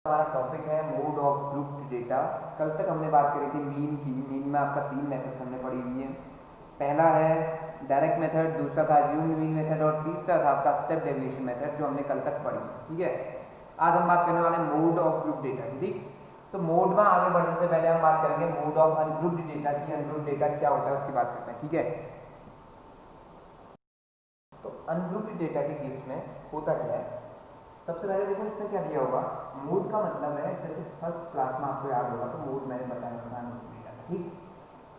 हमारा टॉपिक है mode of grouped data. कल तक हमने बात करी थी मीन की। मीन में आपका 3 मेथड्स हमने पढ़ी हुई है। पहला है डायरेक्ट मेथड, दूसरा था अज्यूम्ड मीन मेथड और तीसरा था आपका स्टेप डेविएशन मेथड जो हमने कल तक पढ़ी। ठीक है, आज हम बात करने वाले हैं मोड ऑफ ग्रुप डेटा की। ठीक, तो मोड में आगे बढ़ने से पहले हम बात करेंगे मोड ऑफ अनग्रुप्ड डेटा की। अनग्रुप्ड डेटा क्या होता है उसकी बात करते हैं। ठीक है, तो अनग्रुप्ड डेटा के केस में होता क्या है, सबसे पहले देखो इसमें क्या दिया होगा। मोड का मतलब है, जैसे फर्स्ट क्लास में आपको याद होगा तो मोड मैंने बताया था अनग्रुप्ड डेटा। ठीक,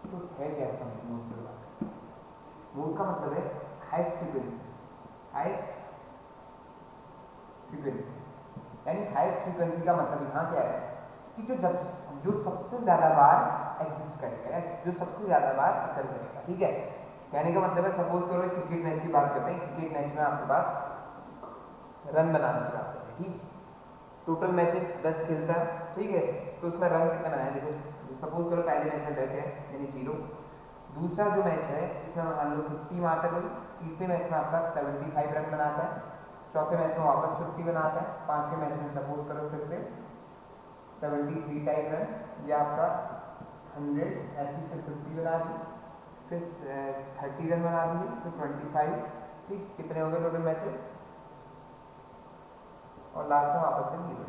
तो है क्या इसका मतलब? मोड का मतलब है हाईएस्ट फ्रीक्वेंसी। हाईएस्ट फ्रीक्वेंसी यानी हाईएस्ट फ्रीक्वेंसी का मतलब यहाँ क्या है कि जो सबसे ज़्यादा बार एग्जिस्ट करेगा या जो सबसे ज़्यादा बार अकर करेगा। ठीक है, कहने का मतलब है सपोज करो एक क्रिकेट मैच की बात करते हैं। क्रिकेट मैच में आपके पास रन बनाने की बात चल रही है। ठीक, टोटल मैचेस 10 खेलता है। ठीक है, तो उसमें रन कितने बनाए देखो। सपोज करो पहले मैच में डेथ है यानी 0। दूसरा जो मैच है उसमें मान लो 50 मारता है कोई। तीसरे मैच में आपका 75 रन बनाता है। चौथे मैच में वापस 50 बनाता है। पांचवें मैच में सपोज करो फिर से 73 टाइप रन या आपका 100 ऐसी, फिर 50 बना दी, फिर 30 रन बना दिए, फिर 25। ठीक, कितने हो गए टोटल मैचेस और लास्ट में वापस से 0।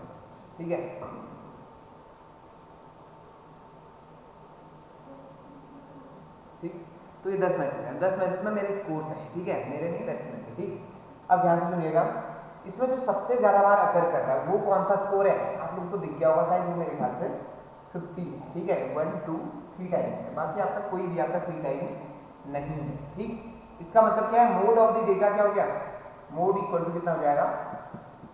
ठीक है, ठीक, तो ये 10 मैचेस हैं। 10 मैचेस में मेरे स्कोर्स हैं। ठीक है, मेरे नहीं बैट्समैन के। ठीक, अब ध्यान से सुनिएगा, इसमें जो सबसे ज्यादा बार अकर कर रहा है वो कौन सा स्कोर है आप लोग को दिख गया होगा शायद, मेरे ख्याल से 50 है। ठीक है, 1 2 3 टाइम्स है, बाकी आपका कोई भी आपका 3 टाइम्स नहीं है। ठीक, इसका मतलब क्या है, मोड ऑफ द डेटा क्या हो गया, मोड इक्वल टू कितना हो जाएगा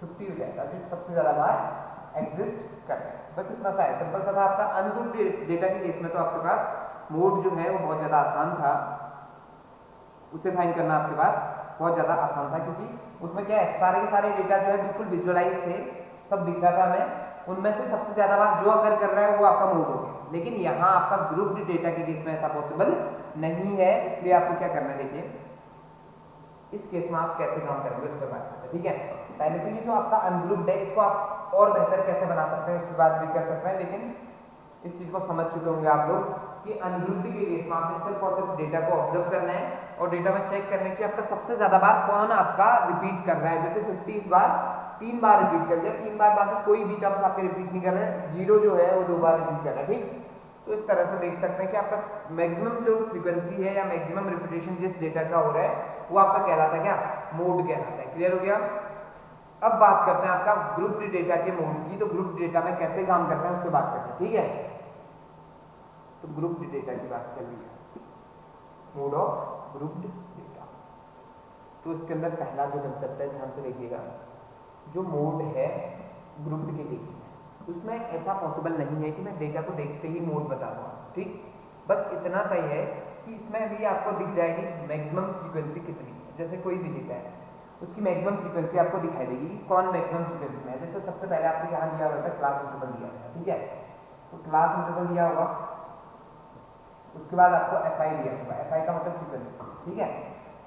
50 हो जाएगा, जो सबसे ज्यादा बार एग्जिस्ट कर रहा है। बस इतना सा है, सिंपल सा था आपका। अनग्रुप्ड डेटा के केस में तो आपके पास मोड जो है वो बहुत ज़्यादा आसान था, उसे फाइंड करना आपके पास बहुत ज़्यादा आसान था, क्योंकि उसमें क्या है सारे के सारे डेटा जो है बिल्कुल विजुअलाइज थे, सब दिख रहा था हमें। उनमें से सबसे ज़्यादा बार जो अगर कर रहा है वो आपका मोड हो गया। लेकिन यहाँ आपका ग्रुप्ड डेटा के केस में ऐसा पॉसिबल नहीं है, इसलिए आपको क्या करना है देखिए, इस केस में आप कैसे काम करेंगे उस पर बात करते हैं। ठीक है, पहले तो ये जो आपका अनग्रुप्ड है इसको आप और बेहतर कैसे बना सकते हैं उस पर बात भी कर सकते हैं, लेकिन इस चीज को समझ चुके होंगे आप लोग कि अनग्रुप्ड के केस में आपने सिर्फ और सिर्फ डेटा को ऑब्जर्व करना है और डेटा में चेक करना है कि आपका सबसे ज्यादा बार कौन आपका रिपीट कर रहा है। जैसे 50 इस बार 3 बार रिपीट कर दिया, 3 बार, बाकी कोई भी टर्म्स आपके रिपीट नहीं कर रहे हैं। 0 जो है वो 2 बार रिपीट कर रहा है। ठीक, तो इस तरह से देख सकते हैं कि आपका मैक्सिमम जो फ्रीक्वेंसी है या मैक्सिमम रिपीटेशन जिस डेटा का हो रहा है वो आपका कहलाता है क्या, मोड कहलाता है। क्लियर हो गया? अब बात करते हैं आपका ग्रुप्ड डेटा के मोड की। तो ग्रुप्ड डेटा में कैसे काम करते हैं उसकी बात करते हैं। ठीक है, तो ग्रुप्ड डेटा की बात चल रही है, मोड ऑफ ग्रुप्ड डेटा। तो इसके अंदर पहला जो कंसेप्ट है, ध्यान से देखिएगा, जो मोड है ग्रुप्ड के केस में उसमें ऐसा पॉसिबल नहीं है कि मैं डेटा को देखते ही मोड बता दूँ। ठीक, बस इतना तय है कि इसमें भी आपको दिख जाएगी मैक्सिमम फ्रीक्वेंसी कितनी है। जैसे कोई भी डेटा है उसकी मैक्सिमम फ्रीक्वेंसी आपको दिखाई देगी कि कौन मैक्सिमम फ्रीक्वेंसी में है। जैसे सबसे पहले आपको यहाँ दिया हुआ था क्लास इंटरवल दिया गया। ठीक है, तो क्लास इंटरवल दिया होगा, उसके बाद आपको FI दिया होगा। FI का मतलब फ्रीक्वेंसी। ठीक है,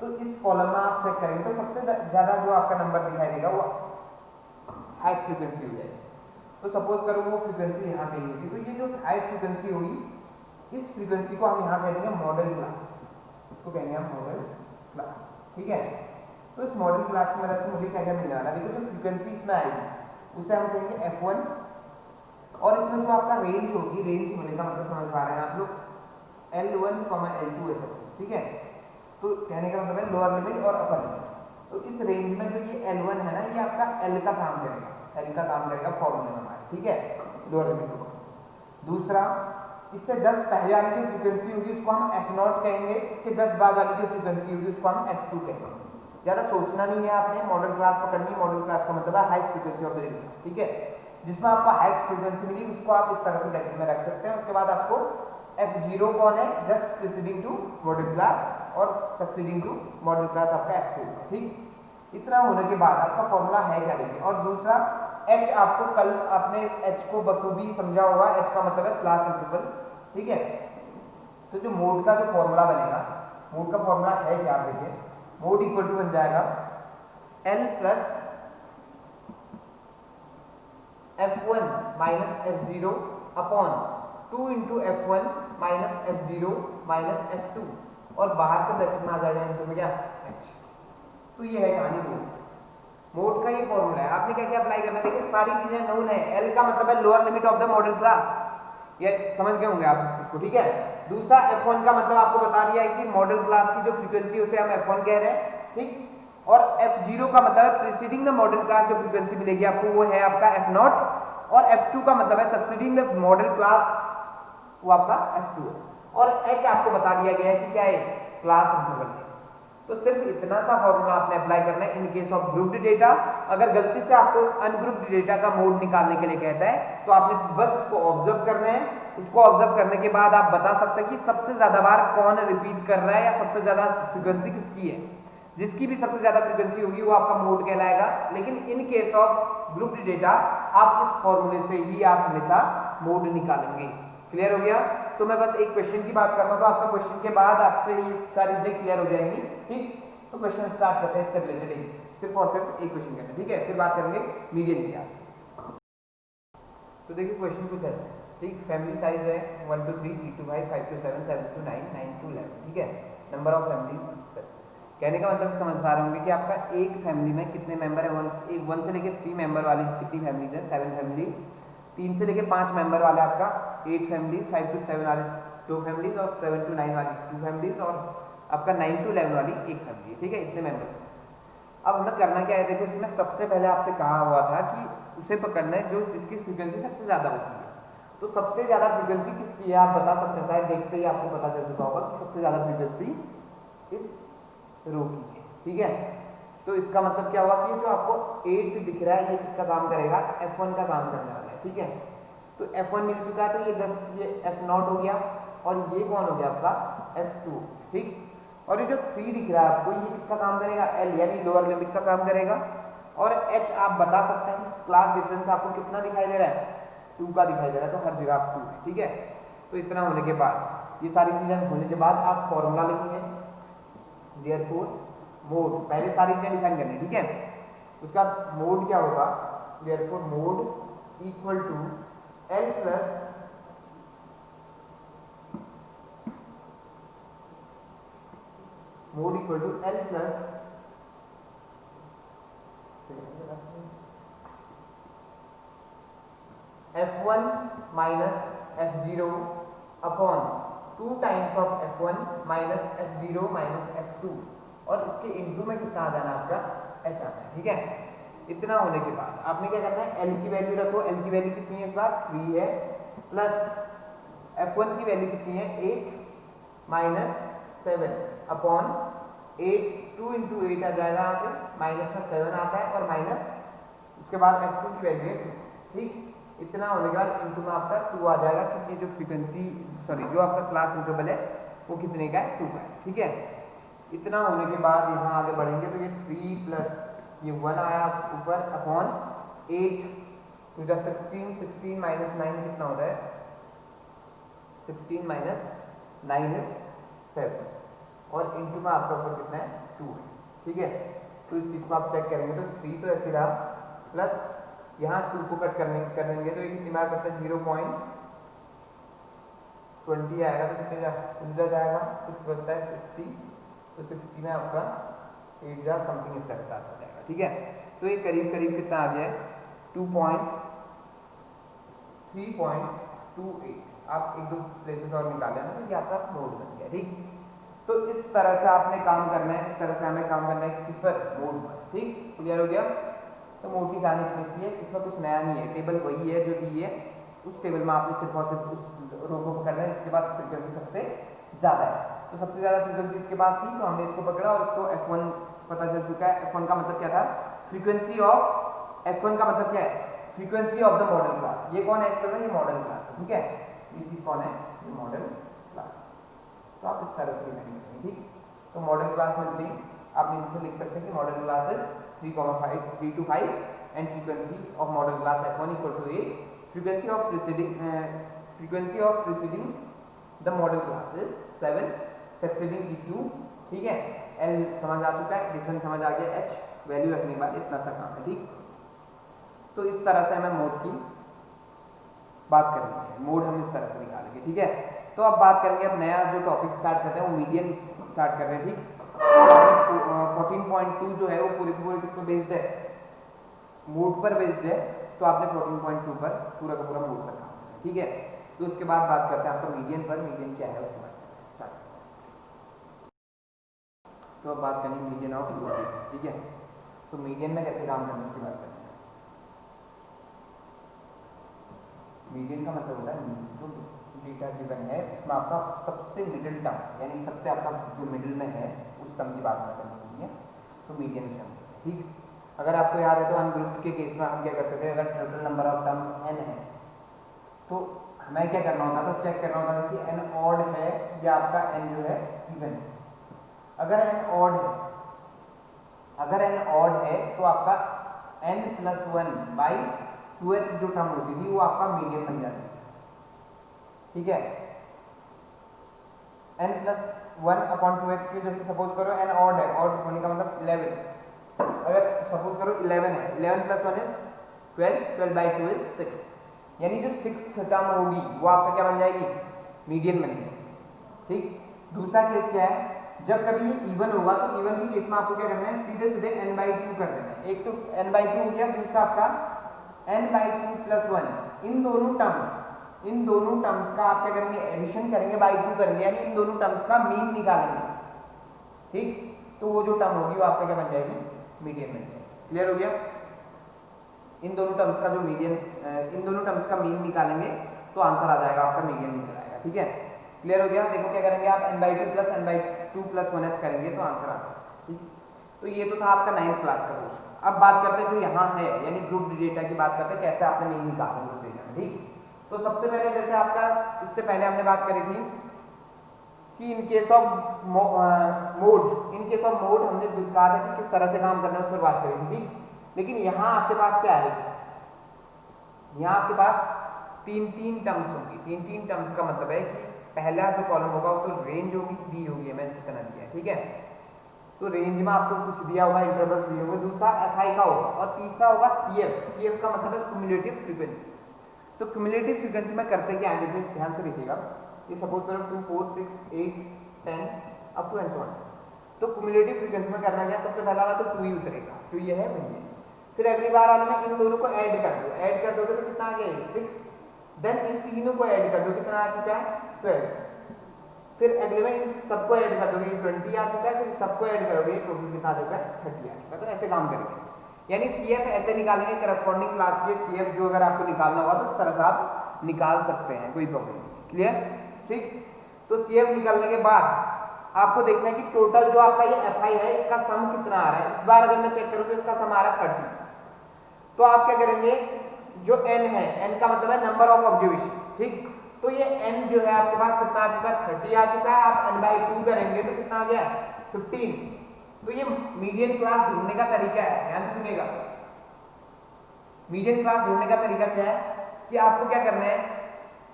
तो इस कॉलम में आप चेक करेंगे तो सबसे ज्यादा जो आपका नंबर दिखाई देगा वो हाईएस्ट फ्रीक्वेंसी हो जाएगी। तो सपोज करो वो फ्रीक्वेंसी यहाँ कहीं होगी, तो ये जो हाईएस्ट फ्रीक्वेंसी होगी इस फ्रीक्वेंसी को हम यहाँ कह देंगे मॉडल क्लास। इसको कहेंगे हम मॉडल क्लास। ठीक है, तो इस मॉडल क्लास की मदद से मुझे क्या क्या मिलने वाला है, देखो जो फ्रीक्वेंसी इसमें आएगी उसे हम कहेंगे F1, और इसमें जो आपका रेंज होगी, रेंज होने का मतलब समझ पा रहे हैं आप लोग, L1, L2 ऐसा कुछ। ठीक है, तो कहने का मतलब है लोअर लिमिट और अपर लिमिट। तो इस रेंज में जो ये L1 है ना, ये आपका L का काम करेगा, L का काम करेगा फॉर्मूले में हमारे। ठीक है, लोअर लिमिट को। दूसरा, इससे जस्ट पहले वाली जो फ्रीक्वेंसी होगी उसको हम F0 कहेंगे, इसके जस्ट बाद वाली जो फ्रीक्वेंसी होगी उसको हम F2 कहेंगे। ज़्यादा सोचना नहीं है आपने, मॉडल क्लास पकड़नी है। मॉडल क्लास का मतलब है highest frequency of the data. ठीक है, जिसमें आपको हाईएस्ट फ्रीक्वेंसी मिली उसको आप इस तरह से ब्रैकेट में रख सकते हैं। उसके बाद आपको F0 कौन है, just preceding to modal class, और सक्सीडिंग टू मॉडल क्लास आपका F2। ठीक, इतना होने के बाद आपका फॉर्मूला है क्या देखिए। और दूसरा H, आपको कल आपने H को बखूबी समझा होगा। H का मतलब है क्लास इंटरवल। ठीक है, तो जो मोड का जो फॉर्मूला बनेगा, मोड का फॉर्मूला है क्या, आप देखिए, मोड इक्वल टू बन जाएगा L plus f1 minus f0 upon 2 into f1 minus f0 minus f2 और बाहर से ब्रैकेट में आ जाएगा इनटू क्या h। तो ये है कहानी मोड का ये फॉर्मूला है। आपने क्या क्या अप्लाई करना है, देखिए सारी चीजें नोन है। एल का मतलब है lower limit of the modal class, ये समझ गए होंगे आप इस चीज को, ठीक है। दूसरा f1 का मतलब आपको बता दिया है कि मॉडल क्लास की जो फ्रीक्वेंसी उसे हम f1 कह रहे हैं, ठीक। और f0 का मतलब है प्रीसीडिंग द मॉडल क्लास जो फ्रीक्वेंसी मिलेगी आपको वो है आपका f0, और f2 का मतलब है सक्सीडिंग द मॉडल क्लास, वो आपका f2 है। और h आपको बता दिया गया है कि क्या है, क्लास इंटरवल है। तो सिर्फ इतना सा फॉर्मूला आपने अप्लाई करना है in case of grouped data. अगर गलती से आपको अनग्रुप्ड डेटा का मोड निकालने के लिए कहता है तो आपने बस उसको ऑब्जर्व करना है। उसको ऑब्जर्व करने के बाद आप बता सकते हैं कि सबसे ज्यादा बार कौन रिपीट कर रहा है या सबसे ज्यादा फ्रीक्वेंसी किसकी है। जिसकी भी सबसे ज्यादा फ्रीक्वेंसी होगी वो आपका मोड कहलाएगा। लेकिन in case of grouped data आप इस फॉर्मूले से ही आप हमेशा मोड निकालेंगे। क्लियर हो गया। तो मैं बस एक क्वेश्चन की बात करता हूं, तो आपका क्वेश्चन के बाद आपसे ये सारी चीजें क्लियर हो जाएंगी, ठीक। तो क्वेश्चन स्टार्ट करते हैं इससे रिलेटेड, सिर्फ और सिर्फ एक क्वेश्चन करना, ठीक है। फिर बात करेंगे मीडियन क्लास। तो देखिए क्वेश्चन कुछ ऐसे, ठीक। फैमिली साइज है 1 to 3, 3 to 5, 5 to 7, 7 to 9, 9 to 11, ठीक है। नंबर ऑफ फैमिलीज, कहने का मतलब समझ पा रहे होंगे कि आपका एक फैमिली में कितने मेंबर है। 1 से लेके 3 मेंबर वाली कितनी फैमिलीज है, 7 फैमिलीज। 3 से लेके 5 मेंबर वाले आपका 8 फैमिलीज, 5 to 7 वाले 2 फैमिलीज, और 7 to 9 वाली 2 फैमिलीज, और आपका 9 to 11 वाली एक फैमिली है, ठीक है। इतने मेंबर्स। अब हमें करना क्या है, देखो इसमें सबसे पहले आपसे कहा हुआ था कि उसे पकड़ना है जो जिसकी फ्रीक्वेंसी सबसे ज्यादा होती है। तो सबसे ज्यादा फ्रीक्वेंसी किसकी है आप बता सकते हैं, शायद देखते ही आपको पता चल चुका होगा कि सबसे ज्यादा फ्रीक्वेंसी इस रो की है, ठीक है। तो इसका मतलब क्या हुआ कि जो आपको 8 दिख रहा है ये किसका काम करेगा, f1 का काम करने वाला है, ठीक है। तो f1 मिल चुका है, तो ये जस्ट ये f0 हो गया, और ये कौन हो गया आपका f2, ठीक। और ये जो 3 दिख रहा है आपको ये किसका काम करेगा, l यानी लोअर लिमिट का काम करेगा। और h आप बता सकते हैं कि क्लास डिफरेंस आपको कितना दिखाई दे रहा है, 2 का दिखाई दे रहा है, तो हर जगह आप 2 है, ठीक है। तो इतना होने के बाद ये सारी चीजें होने के बाद आप फॉर्मूला लिखेंगे, देयरफॉर मोड, पहले सारी चीजें डिफाइन करनी, ठीक है। उसका मोड क्या होगा, therefore mode equal to l plus mode equal to l plus f1 minus f0 upon 2 times of f1 minus f0 minus f2, और इसके इनटू में कितना आ जाना आपका h आता है, ठीक है। इतना होने के बाद आपने क्या करना है, l की वैल्यू रखो। l की वैल्यू कितनी है इस बार 3 है, प्लस f1 की वैल्यू कितनी है 8 माइनस 7 अपॉन 8, 2 इंटू 8 आ जाएगा यहाँ पे, माइनस में 7 आता है, और माइनस उसके बाद f2 की वैल्यू है 2, ठीक। इतना होने के बाद इनटू में आपका 2 आ जाएगा, क्योंकि जो फ्रीक्वेंसी जो आपका क्लास इंटरवल है वो कितने का है, 2 का है, ठीक है। इतना होने के बाद यहाँ आगे बढ़ेंगे तो ये 3 प्लस ये 1 आया ऊपर अपॉन 8 टू जा 16, 16 माइनस 9 कितना होता है, 16 माइनस 9 इज 7, और इनटू में आपका ऊपर कितना है 2 है, ठीक है। तो इस चीज को आप चेक करेंगे तो 3 तो ऐसे रहा, प्लस यहाँ 2 को कट करेंगे तो ये कितनी बार करता है 0.20 आएगा, तो कितने जाएगा 6 बचता है 60, तो 60 में आपका 8 जा समथिंग इस तरह से आ जाएगा, ठीक है। तो ये करीब करीब कितना आ गया है 3.28। आप एक दो प्लेसेस और निकाले ना, तो ये आपका मोड बन गया, ठीक। तो इस तरह से आपने काम करना है, इस तरह से हमें काम करना है किस पर, मोड पर, ठीक। क्लियर हो गया। तो मोड की कहानी इतनी सी है, इसमें कुछ नया नहीं है, टेबल वही है जो दी है, उस टेबल में आपने सिर्फ और सिर्फ उस रो को पकड़ना है जिसके पास फ्रीक्वेंसी सबसे ज़्यादा है। तो सबसे ज़्यादा फ्रीक्वेंसी इसके पास थी, तो हमने इसको पकड़ा और इसको f1 पता चल चुका है। f1 का मतलब क्या था, फ्रीक्वेंसी ऑफ, f1 का मतलब क्या है, frequency of the modal class. ये कौन है एक्चुअल में, ये मॉडल क्लास है, ठीक है। ये चीज कौन है, ये मॉडल क्लास। तो आप इस तरह से डिफाइन करेंगे, ठीक। तो मॉडल क्लास में थी, आप नीचे से लिख सकते हैं कि modal class is 3 to 5 and frequency of modal class f1 equal to 8, frequency of preceding the modal class is 7, succeeding की 2, ठीक है। l समझ आ चुका है, डिफरेंस समझ आ गया, h वैल्यू रखने के बाद इतना सा काम है, ठीक। तो इस तरह से हमें मोड की बात करनी है, मोड हम इस तरह से निकालेंगे, ठीक है। तो अब बात करेंगे, अब नया जो टॉपिक स्टार्ट करते हैं वो मीडियन स्टार्ट कर रहे हैं, ठीक। 14.2 जो है वो पूरे पूरे किस पर बेस्ड है, मोड पर बेस्ड है, तो आपने 14.2 पर पूरा का पूरा मोड पर काम करना है, ठीक है। तो उसके बाद बात करते हैं आपका मीडियन पर, मीडियन क्या है उसके बाद करते हैं, स्टार्ट करते हैं। तो अब बात करेंगे मीडियन ऑफ मीडियन, ठीक है। तो मीडियन में कैसे काम करना है उसकी बात करते हैं। मीडियन का मतलब होता है जो डेटा गिवन है उसमें आपका सबसे मिडिल टर्म, यानी सबसे आपका जो मिडिल में है उस टर्म की बात करनी होती है, तो मीडियन से हम करते हैं, ठीक। अगर आपको याद है तो अनग्रुप्ड के केस में हम क्या करते थे, अगर total number of terms n है तो हमें क्या करना होता था, तो चेक करना होता था कि n ऑड है या आपका n जो है इवन है। अगर n ऑड है, अगर n ऑड है तो आपका n+1 2th जो टर्म होती थी वो आपका मीडियन बन जाती थी, ठीक है। n+1/2th की जैसे सपोज करो n ऑड है, ऑड होने का मतलब 11, अगर सपोज करो 11 है, 11 + 1 इज 12, 12/2 इज 6, यानी जो 6th टर्म होगी वो आपका क्या बन जाएगी, मीडियन बन जाएगी, ठीक। दूसरा केस क्या है, जब कभी ये इवन होगा तो इवन के केस में आपको क्या करना है, सीधे सीधे n/2 कर देना है। एक तो n/2 हो गया, दूसरा आपका n/2 + 1, इन दोनों टर्म्स का आप क्या करेंगे, एडिशन करेंगे, बाई 2 करेंगे, यानी इन दोनों टर्म्स का मीन निकालेंगे, ठीक। तो वो जो टर्म होगी वो आपका क्या बन जाएगी, मीडियन बन जाएगी। क्लियर हो गया। इन दोनों टर्म्स का जो मीडियन, इन दोनों टर्म्स का मीन निकालेंगे तो आंसर आ जाएगा आपका, मीडियन निकल आएगा, ठीक है। क्लियर हो गया। देखो क्या करेंगे आप, n/2 + n/2 + 1th करेंगे तो आंसर आ जाएगा, ठीक। तो ये तो था आपका 9th क्लास का क्वेश्चन। अब बात करते हैं जो यहाँ है, यानी ग्रुप डेटा की बात करते हैं, कैसे आपने मीन निकालना ग्रुप डेटा में, ठीक। तो सबसे पहले जैसे आपका इससे पहले हमने बात करी थी कि इन केस ऑफ मोड हमने कहा था कि किस तरह से काम करना है, उस पर बात करी थी, ठीक। लेकिन यहाँ आपके पास क्या है, यहाँ आपके पास तीन टर्म्स होंगी। तीन टर्म्स का मतलब है कि पहला जो कॉलम होगा वो तो रेंज होगी, दी होगी हमें कितना दिया है, ठीक है। तो रेंज में आपको कुछ दिया होगा, इंटरवल्स दिए होंगे, दूसरा fi का होगा, और तीसरा होगा cf का मतलब है क्यूमुलेटिव फ्रीक्वेंसी। तो क्यूमुलेटिव फ्रीक्वेंसी में करते क्या है, देखिए ध्यान से देखिएगा, ये सपोज करो 2 4 6 8 10 up to and so on. तो क्यूमुलेटिव फ्रीक्वेंसी में करना क्या, सबसे पहला वाला तो 2 ही उतरेगा, जो ये है वही है। फिर अगली बार वाले में इन दोनों को ऐड कर दो, ऐड कर दोगे तो कितना आ गया 6, देन इन तीनों को ऐड कर दो, कितना आ चुका है 12। फिर अगले में इन सबको ऐड कर दोगे, 20 आ चुका है, फिर सबको ऐड करोगे टोटल कितना आ चुका है 30 आ चुका है। तो ऐसे काम करेंगे, यानी CF ऐसे निकालेंगे, करस्पॉन्डिंग क्लास के CF जो अगर आपको निकालना होगा तो इस तरह से आप निकाल सकते हैं, कोई प्रॉब्लम नहीं। क्लियर, ठीक। तो CF निकालने के बाद आपको देखना है कि टोटल जो आपका ये FI है इसका सम कितना आ रहा है। इस बार अगर मैं चेक करूँ तो इसका सम आ रहा है 30। तो आप क्या करेंगे, जो n है, n का मतलब है नंबर ऑफ ऑब्जर्वेशन, ठीक। तो ये n जो है आपके पास कितना आ चुका है 30 आ चुका है। आप n/2 करेंगे तो कितना आ गया 15। तो ये मीडियन क्लास ढूंढने का तरीका है, ध्यान से सुनिएगा। मीडियन क्लास ढूंढने का तरीका क्या है कि आपको क्या करना है,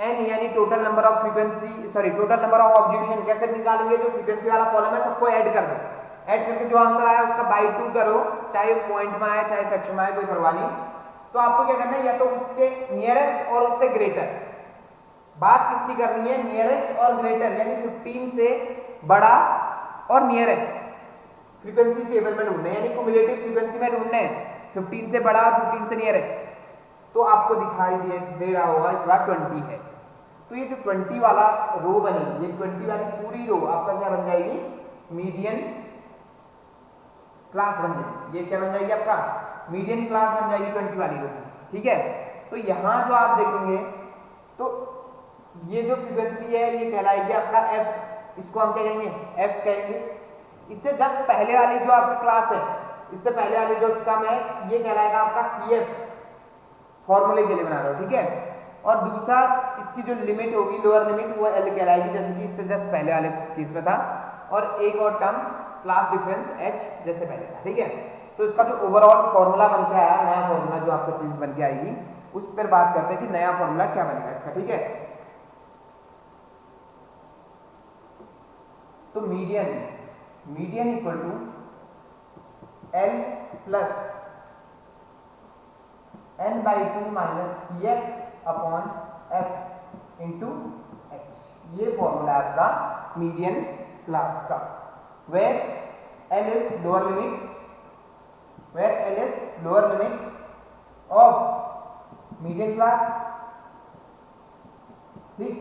n यानी total number of total number of observation कैसे निकालेंगे, जो फ्रीक्वेंसी वाला कॉलम है सबको ऐड कर दो, ऐड करके जो आंसर आया उसका बाई 2 करो, चाहे पॉइंट में आए चाहे फ्रैक्शन में आए, कोई परवाह नहीं। तो आपको क्या करना है, या तो उसके नियरेस्ट और उससे ग्रेटर, बात किसकी करनी है, नियरेस्ट और ग्रेटर, यानी 15 से बड़ा और नियरेस्ट फ्रीक्वेंसी टेबल में ढूंढना है, यानी क्यूमुलेटिव फ्रीक्वेंसी में ढूंढना है 15 से बड़ा और 15 से नियरेस्ट। तो आपको दिखाई दे रहा होगा इस बार 20 है। तो ये जो 20 वाला रो बनेगी, ये 20 वाली पूरी रो आपका क्या बन जाएगी, मीडियन क्लास बन जाएगी। ये क्या बन जाएगी आपका, मीडियन क्लास बन जाएगी 20 वाली रो, ठीक है। तो यहां जो आप देखेंगे तो ये जो फ्रीक्वेंसी है ये कहलाएगी आपका f, इसको हम क्या कहेंगे, f कहेंगे। इससे जस्ट पहले वाली जो आपकी क्लास है, इससे पहले वाली जो टर्म है ये कहलाएगा आपका CF, फॉर्मूले के लिए बना रहा हूं, ठीक है। और दूसरा इसकी जो लिमिट होगी, लोअर लिमिट, वो L कहलाएगी, जैसे कि इससे जस्ट पहले वाले केस में था। और एक और टर्म क्लास डिफरेंस H जैसे पहले था, ठीक है। तो इसका जो ओवरऑल फॉर्मूला बन के आया, नया फॉर्मूला जो आपका चीज बन के आएगी, उस पर बात करते हैं कि नया फॉर्मूला क्या बनेगा इसका, ठीक है। तो median equal to L plus n by two minus C F upon F into H. ये फॉर्मूला है आपका मीडियन क्लास का, where L is lower limit, where L is lower limit of median class, ठीक।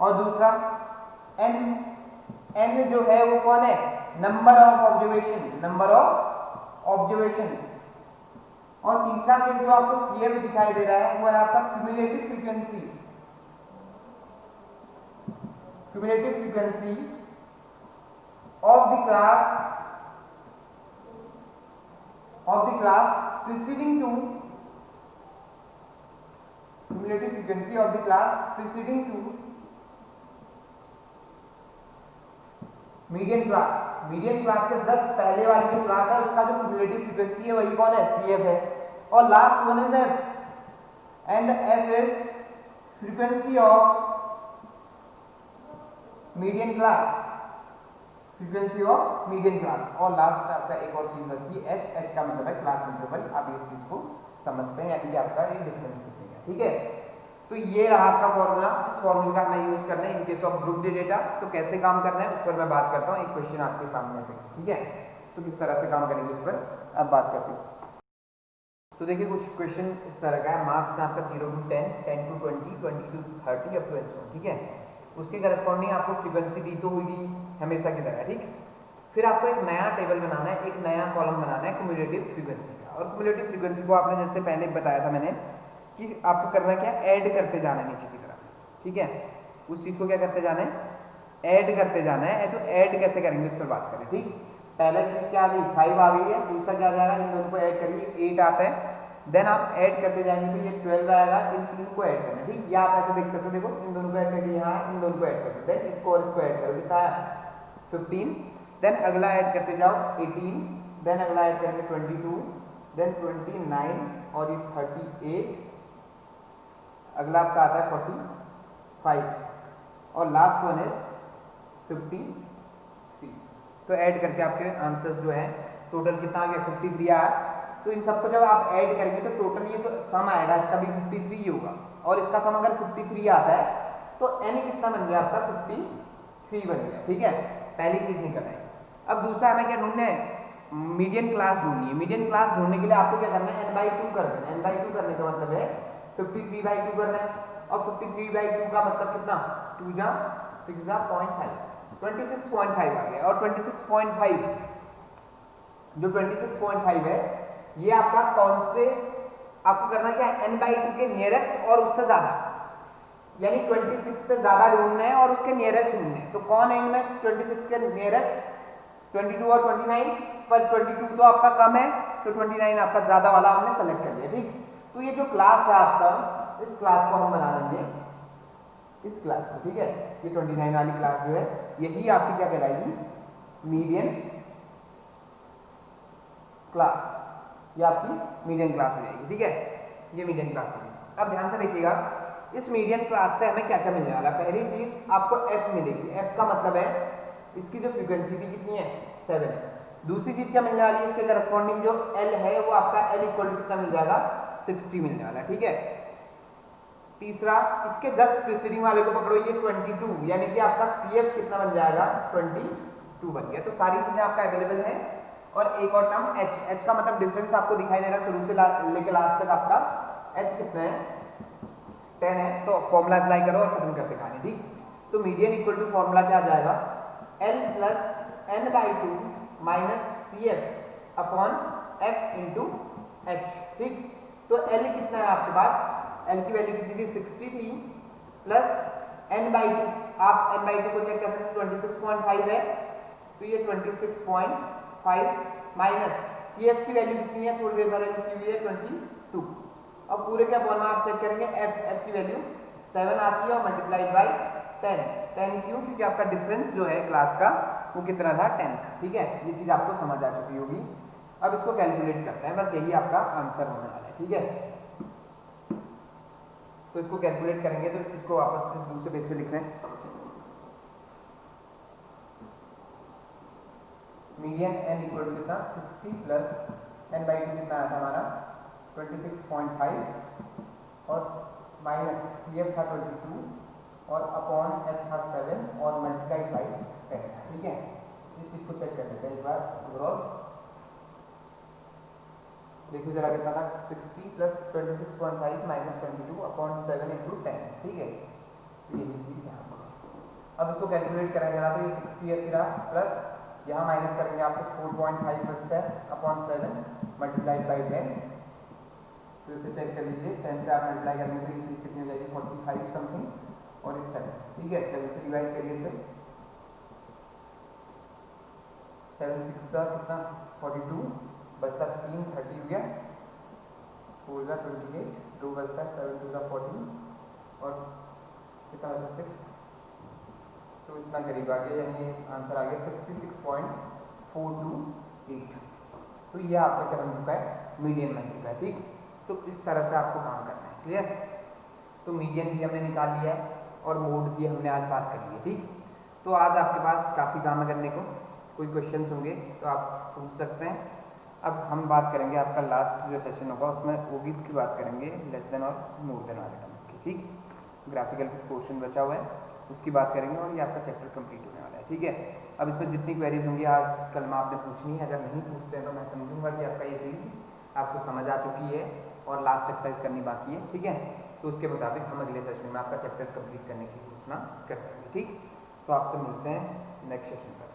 और दूसरा N जो है वो कौन है, number of observation, number of observations. और तीसरा केस जो आपको सीएफ दिखाई दे रहा है वो है आपका cumulative frequency, cumulative frequency of the class preceding to, cumulative frequency of the class preceding to median class। median class के जस्ट पहले वाली जो क्लास है उसका जो cumulative frequency है वही कौन है, CF है। और last one is F, and F is frequency of median class, frequency of median class। और लास्ट आपका एक और चीज बचती है H, H का मतलब है क्लास इंटरवल। आप इस चीज को समझते हैं, यानी कि आपका ये डिफरेंस कितने का, ठीक है। तो ये रहा आपका फॉर्मूला। इस फॉर्मूले का हमें यूज करना है in case of group D data. तो कैसे काम करना है उस पर मैं बात करता हूँ, एक क्वेश्चन आपके सामने पे, ठीक है। तो किस तरह से काम करेंगे उस पर अब बात करते हैं। तो देखिए कुछ क्वेश्चन इस तरह का है, मार्क्स है आपका 0 to 10, 10 to 20, 20 to 30 up to and so, ठीक है। उसके करस्पॉन्डिंग आपको फ्रीक्वेंसी दी तो होगी हमेशा की तरह, ठीक। फिर आपको एक नया टेबल बनाना है, एक नया कॉलम बनाना है क्यूमुलेटिव फ्रीक्वेंसी का। और क्यूमुलेटिव फ्रीक्वेंसी को आपने जैसे पहले बताया था मैंने कि आपको करना क्या, ऐड करते जाना है नीचे की तरफ, ठीक है। उस चीज को क्या करते जाना है, ऐड करते जाना है। तो ऐड कैसे करेंगे उस पर बात करें, ठीक। पहला चीज क्या आ गई, 5 आ गई है। दूसरा क्या जाएगा, इन दोनों को ऐड करिए, 8 आता है। देन आप ऐड करते जाएंगे तो ये 12 आएगा। इन तीनों को ऐड करना, ठीक। या आप ऐसे देख सकते हो, देखो इन दोनों को ऐड करके यहाँ, इन दोनों को ऐड करके, देन इसको और इसको ऐड करो, कितना है 15। देन अगला ऐड करते जाओ 18, देन अगला ऐड करके 22, देन 29 और ये 38, अगला आपका आता है 45 और लास्ट वन इज 53। तो ऐड करके आपके आंसर्स जो है टोटल कितना आ गया, 53 आया। तो इन सबको जब आप ऐड करेंगे तो टोटल ये जो सम आएगा इसका भी 53 ही होगा। और इसका सम अगर 53 आता है तो n कितना बन गया आपका, 53 बन गया, ठीक है। पहली चीज निकल आई। अब दूसरा हमें क्या ढूंढना है, मीडियन क्लास ढूंढनी है। मीडियन क्लास ढूंढने के लिए आपको क्या करना है, n/2 कर देना। n/2 करने का मतलब है 53/2 करना है। और 53/2 का मतलब कितना, 2 जा 6 जा 0.5, 26.5 आ गया। और 26.5 जो 26.5 है ये आपका कौन से, आपको करना क्या है, n/2 के नियरेस्ट और उससे ज्यादा, यानी 26 से ज्यादा ढूंढना है और उसके नियरेस्ट ढूंढना है। तो कौन है इनमें 26 के नियरेस्ट, 22 और 29, पर 22 तो आपका कम है तो 29 आपका ज्यादा वाला हमने सेलेक्ट कर लिया, ठीक। तो ये जो क्लास है आपका, इस क्लास को हम बना देंगे, इस क्लास को, ठीक है। ये 29 वाली क्लास जो है यही आपकी क्या कहलाएगी, मीडियन क्लास। ये आपकी मीडियन क्लास हो जाएगी, ठीक है। ये मीडियन क्लास हो जाएगी। अब ध्यान से देखिएगा, इस मीडियन क्लास से हमें क्या क्या मिलने वाला है। पहली चीज आपको f मिलेगी। f का मतलब है इसकी जो फ्रीक्वेंसी थी कितनी है, 7 है। दूसरी चीज क्या मिलने वाली है, इसके करस्पॉन्डिंग जो l है वो आपका l इक्वल टू कितना मिल जाएगा, 60 मिलने वाला है, ठीक है। तीसरा, इसके जस्ट प्रीसीडिंग वाले को पकड़ो, ये 22, यानी कि आपका CF कितना बन जाएगा, 22 बन गया। तो सारी चीजें आपका अवेलेबल है। और एक और टर्म h का मतलब डिफरेंस आपको दिखाई दे रहा है, शुरू से लेके लास्ट तक आपका h कितना है, 10 है। तो फॉर्मूला अप्लाई करो और खत्म करते कहानी, ठीक। तो मीडियन इक्वल टू फॉर्मूला क्या आ जाएगा, L plus n/2 minus CF upon F into H, ठीक। तो L कितना है आपके पास, L की वैल्यू कितनी थी, 60 थी, प्लस n/2, आप n/2 को चेक कर सकते हो, 26.5 है। तो ये 26.5 माइनस CF की वैल्यू कितनी है, थोड़ी देर पहले लिखी हुई है 22। अब पूरे के अपॉन में आप चेक करेंगे, f की वैल्यू 7 आती है और मल्टीप्लाइड बाई 10। 10 क्यों, क्योंकि आपका डिफरेंस जो है क्लास का वो कितना था, 10 था, ठीक है। ये चीज आपको समझ आ चुकी होगी। अब इसको कैलकुलेट करते हैं, बस यही आपका आंसर होने वाला है, ठीक है। तो इसको कैलकुलेट करेंगे तो इस चीज को वापस से दूसरे पेज पे लिख रहे हैं। मीडियन n इक्वल टू कितना, 60 प्लस n/2 कितना आया था हमारा 26.5 और माइनस CF था 22 और अपॉन F था 7 और मल्टीप्लाइड बाई 10। ठीक है, इस चीज़ को चेक कर लेते हैं एक बार ओवरऑल। देखिए जरा कितना था, 60 प्लस 26.5 माइनस 22 अपॉन 7 इंटू 10। ठीक है, तो यही चीज़ यहाँ पर। अब इसको कैलकुलेट करें जरा, तो ये 60 है सिरा, प्लस यहाँ माइनस करेंगे आपको 4.5 बचता है अपॉन 7 मल्टीप्लाइड बाई 10। तो इसे चेक कर लीजिए, 10 से आप मल्टीप्लाई करेंगे तो ये चीज़ कितनी हो जाएगी 45 समथिंग और इस 7। ठीक है, 7 से डिवाइड करिए इसे, 7 6 का कितना 42 बचता 3 30 हो गया, 4 का 28 2 बचता है 7 2 का 14 और कितना बचा 6, तो इतना करीब आ गया, यानी आंसर आ गया 66.428। तो ये आपका क्या बन चुका है, मीडियन बन चुका है। ठीक, तो इस तरह से आपको काम करना है। क्लियर, तो मीडियन भी हमने निकाल लिया है और मोड भी हमने आज बात कर ली है। ठीक, तो आज आपके पास काफ़ी काम है करने को, कोई क्वेश्चंस होंगे तो आप पूछ सकते हैं। अब हम बात करेंगे आपका लास्ट जो सेशन होगा उसमें ओगिव की बात करेंगे, लेस देन और मोर देन वाले टर्म्स की। ठीक, ग्राफिकल कुछ पोर्शन बचा हुआ है उसकी बात करेंगे और ये आपका चैप्टर कंप्लीट होने वाला है। ठीक है, अब इसमें जितनी क्वेरीज होंगी आज कल में आपने पूछनी है, अगर नहीं पूछते हैं तो मैं समझूंगा कि आपका ये चीज़ आपको समझ आ चुकी है और लास्ट एक्सरसाइज करनी बाकी है। ठीक है, तो उसके मुताबिक हम अगले सेशन में आपका चैप्टर कंप्लीट करने की घोषणा कर देंगे। ठीक, तो आपसे मिलते हैं नेक्स्ट सेशन पर।